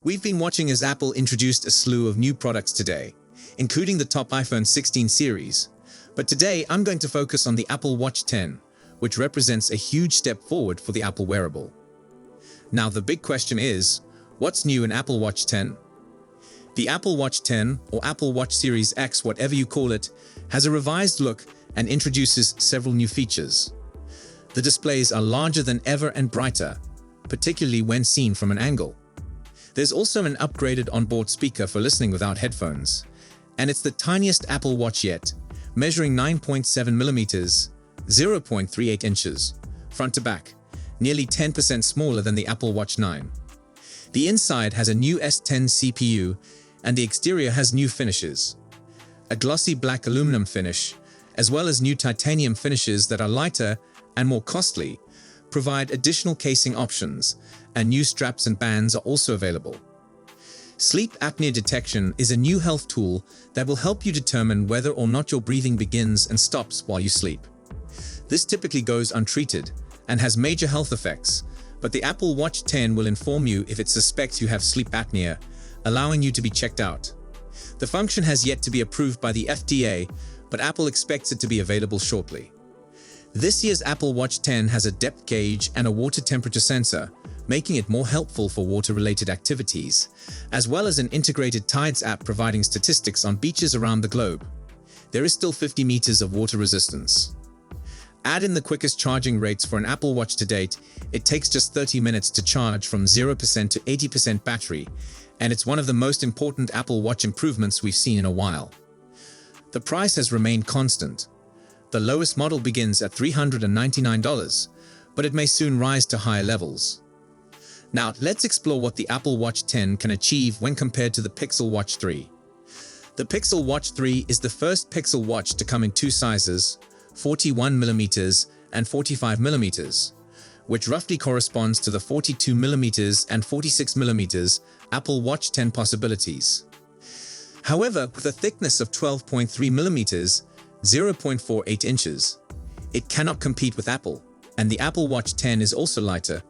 We've been watching as Apple introduced a slew of new products today, including the top iPhone 16 series. But today, I'm going to focus on the Apple Watch 10, which represents a huge step forward for the Apple wearable. Now, the big question is, what's new in Apple Watch 10? The Apple Watch 10, or Apple Watch Series X, whatever you call it, has a revised look and introduces several new features. The displays are larger than ever and brighter, particularly when seen from an angle. There's also an upgraded onboard speaker for listening without headphones, and it's the tiniest Apple Watch yet, measuring 9.7 millimeters, 0.38 inches, front to back, nearly 10% smaller than the Apple Watch 9. The inside has a new S10 CPU, and the exterior has new finishes. A glossy black aluminum finish, as well as new titanium finishes that are lighter and more costly, provide additional casing options, and new straps and bands are also available. Sleep apnea detection is a new health tool that will help you determine whether or not your breathing begins and stops while you sleep. This typically goes untreated and has major health effects, but the Apple Watch 10 will inform you if it suspects you have sleep apnea, allowing you to be checked out. The function has yet to be approved by the FDA, but Apple expects it to be available shortly. This year's Apple Watch 10 has a depth gauge and a water temperature sensor, making it more helpful for water-related activities, as well as an integrated Tides app providing statistics on beaches around the globe. There is still 50 meters of water resistance. Add in the quickest charging rates for an Apple Watch to date, it takes just 30 minutes to charge from 0% to 80% battery, and it's one of the most important Apple Watch improvements we've seen in a while. The price has remained constant. The lowest model begins at $399, but it may soon rise to higher levels. Now, let's explore what the Apple Watch 10 can achieve when compared to the Pixel Watch 3. The Pixel Watch 3 is the first Pixel watch to come in two sizes, 41mm and 45mm, which roughly corresponds to the 42mm and 46mm Apple Watch 10 possibilities. However, with a thickness of 12.3mm, 0.48 inches, it cannot compete with Apple, and the Apple Watch 10 is also lighter,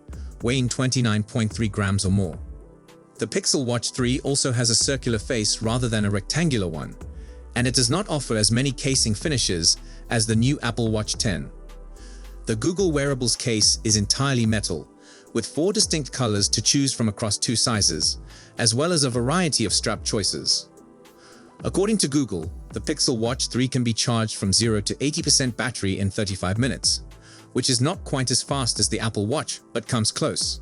weighing 29.3 grams or more. The Pixel Watch 3 also has a circular face rather than a rectangular one, and it does not offer as many casing finishes as the new Apple Watch 10. The Google Wearables case is entirely metal, with 4 distinct colors to choose from across 2 sizes, as well as a variety of strap choices. According to Google, the Pixel Watch 3 can be charged from 0 to 80% battery in 35 minutes, which is not quite as fast as the Apple Watch, but comes close.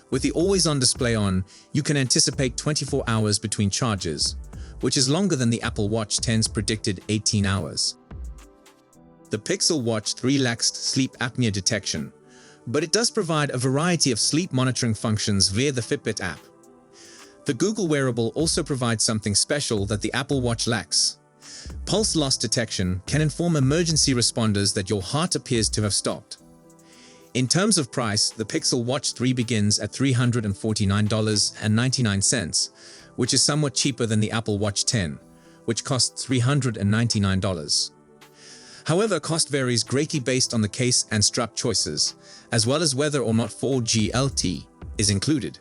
With the always-on display on, you can anticipate 24 hours between charges, which is longer than the Apple Watch 10's predicted 18 hours. The Pixel Watch 3 lacks sleep apnea detection, but it does provide a variety of sleep monitoring functions via the Fitbit app. The Google wearable also provides something special that the Apple Watch lacks. Pulse loss detection can inform emergency responders that your heart appears to have stopped. In terms of price, the Pixel Watch 3 begins at $349.99, which is somewhat cheaper than the Apple Watch 10, which costs $399. However, cost varies greatly based on the case and strap choices, as well as whether or not 4G LTE is included.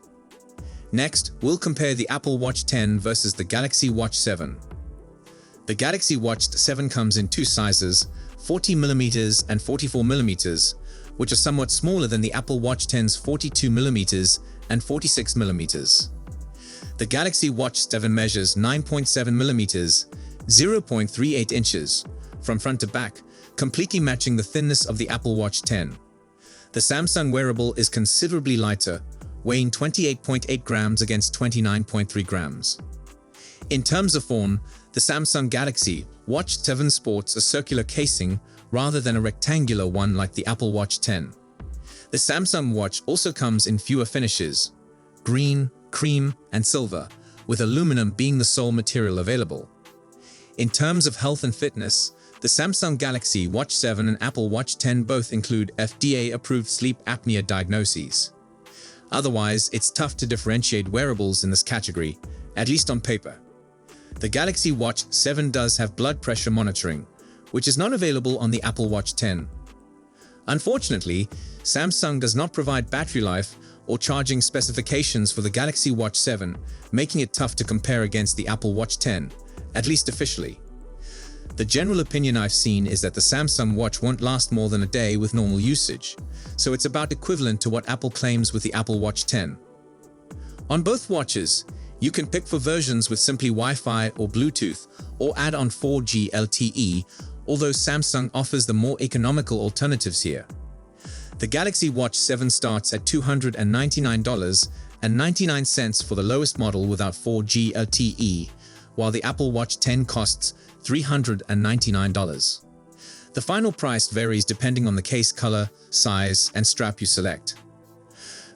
Next, we'll compare the Apple Watch 10 versus the Galaxy Watch 7. The Galaxy Watch 7 comes in 2 sizes, 40mm and 44mm, which are somewhat smaller than the Apple Watch 10's 42mm and 46mm. The Galaxy Watch 7 measures 9.7mm, 0.38 inches, from front to back, completely matching the thinness of the Apple Watch 10. The Samsung wearable is considerably lighter, weighing 28.8 grams against 29.3 grams. In terms of form, the Samsung Galaxy Watch 7 sports a circular casing rather than a rectangular one like the Apple Watch 10. The Samsung watch also comes in fewer finishes: green, cream, and silver, with aluminum being the sole material available. In terms of health and fitness, the Samsung Galaxy Watch 7 and Apple Watch 10 both include FDA-approved sleep apnea diagnoses. Otherwise, it's tough to differentiate wearables in this category, at least on paper. The Galaxy Watch 7 does have blood pressure monitoring, which is not available on the Apple Watch 10. Unfortunately, Samsung does not provide battery life or charging specifications for the Galaxy Watch 7, making it tough to compare against the Apple Watch 10, at least officially. The general opinion I've seen is that the Samsung Watch won't last more than a day with normal usage, so it's about equivalent to what Apple claims with the Apple Watch 10. On both watches, you can pick for versions with simply Wi-Fi or Bluetooth, or add on 4G LTE, although Samsung offers the more economical alternatives here. The Galaxy Watch 7 starts at $299.99 for the lowest model without 4G LTE, while the Apple Watch 10 costs $399. The final price varies depending on the case color, size, and strap you select.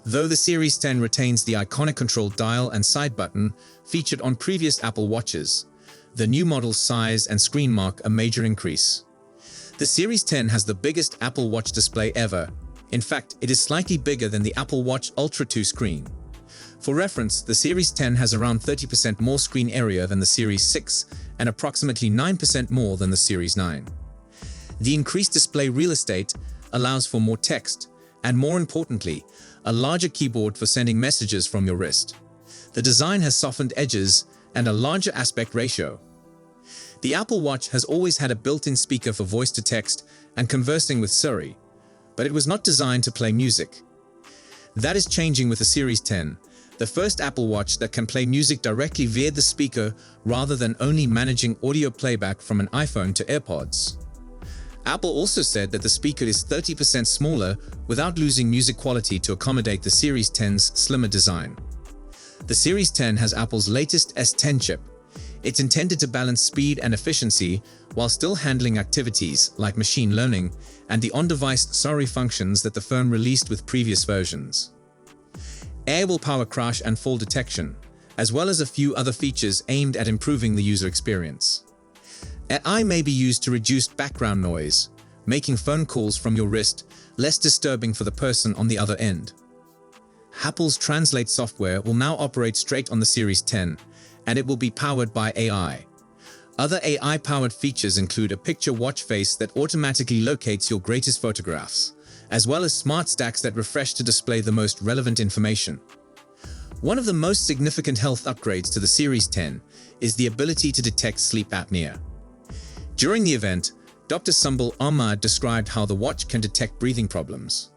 Though the Series 10 retains the iconic control dial and side button featured on previous Apple Watches, the new model's size and screen mark a major increase. The Series 10 has the biggest Apple Watch display ever. In fact, it is slightly bigger than the Apple Watch Ultra 2 screen. For reference, the Series 10 has around 30% more screen area than the Series 6 and approximately 9% more than the Series 9. The increased display real estate allows for more text and, more importantly, a larger keyboard for sending messages from your wrist. The design has softened edges and a larger aspect ratio. The Apple Watch has always had a built-in speaker for voice-to-text and conversing with Siri, but it was not designed to play music. That is changing with the Series 10, the first Apple Watch that can play music directly via the speaker rather than only managing audio playback from an iPhone to AirPods. Apple also said that the speaker is 30% smaller without losing music quality to accommodate the Series 10's slimmer design. The Series 10 has Apple's latest S10 chip. It's intended to balance speed and efficiency while still handling activities like machine learning and the on-device Siri functions that the phone released with previous versions. Air will power crash and fall detection, as well as a few other features aimed at improving the user experience. AI may be used to reduce background noise, making phone calls from your wrist less disturbing for the person on the other end. Apple's Translate software will now operate straight on the Series 10, and it will be powered by AI. Other AI-powered features include a picture watch face that automatically locates your greatest photographs, as well as smart stacks that refresh to display the most relevant information. One of the most significant health upgrades to the Series 10 is the ability to detect sleep apnea. During the event, Dr. Sumbul Ahmad described how the watch can detect breathing problems.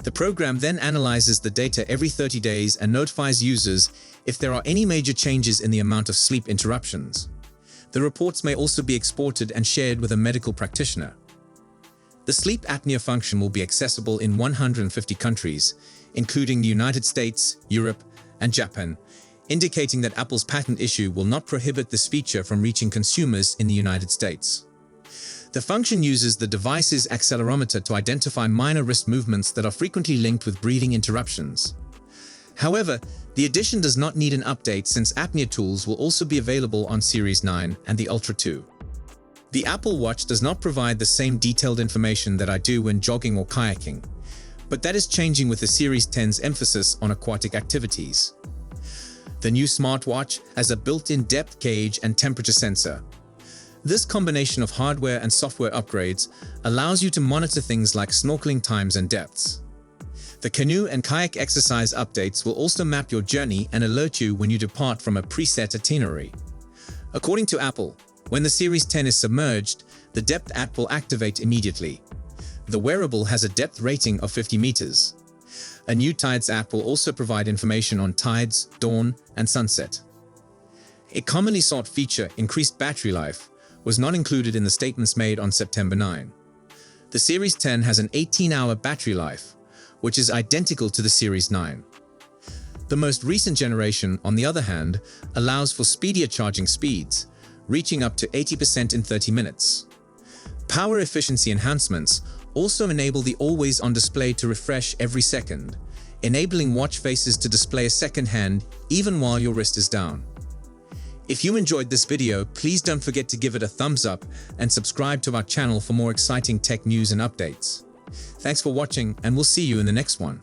The program then analyzes the data every 30 days and notifies users if there are any major changes in the amount of sleep interruptions. The reports may also be exported and shared with a medical practitioner. The sleep apnea function will be accessible in 150 countries, including the United States, Europe, and Japan, indicating that Apple's patent issue will not prohibit this feature from reaching consumers in the United States. The function uses the device's accelerometer to identify minor wrist movements that are frequently linked with breathing interruptions. However, the addition does not need an update since apnea tools will also be available on Series 9 and the Ultra 2. The Apple Watch does not provide the same detailed information that I do when jogging or kayaking, but that is changing with the Series 10's emphasis on aquatic activities. The new smartwatch has a built-in depth gauge and temperature sensor. This combination of hardware and software upgrades allows you to monitor things like snorkeling times and depths. The canoe and kayak exercise updates will also map your journey and alert you when you depart from a preset itinerary. According to Apple, when the Series 10 is submerged, the depth app will activate immediately. The wearable has a depth rating of 50 meters. A new Tides app will also provide information on tides, dawn, and sunset. A commonly sought feature, increased battery life, was not included in the statements made on September 9. The Series 10 has an 18-hour battery life, which is identical to the Series 9. The most recent generation, on the other hand, allows for speedier charging speeds, reaching up to 80% in 30 minutes. Power efficiency enhancements also enable the always-on display to refresh every second, enabling watch faces to display a second hand even while your wrist is down. If you enjoyed this video, please don't forget to give it a thumbs up and subscribe to our channel for more exciting tech news and updates. Thanks for watching, and we'll see you in the next one.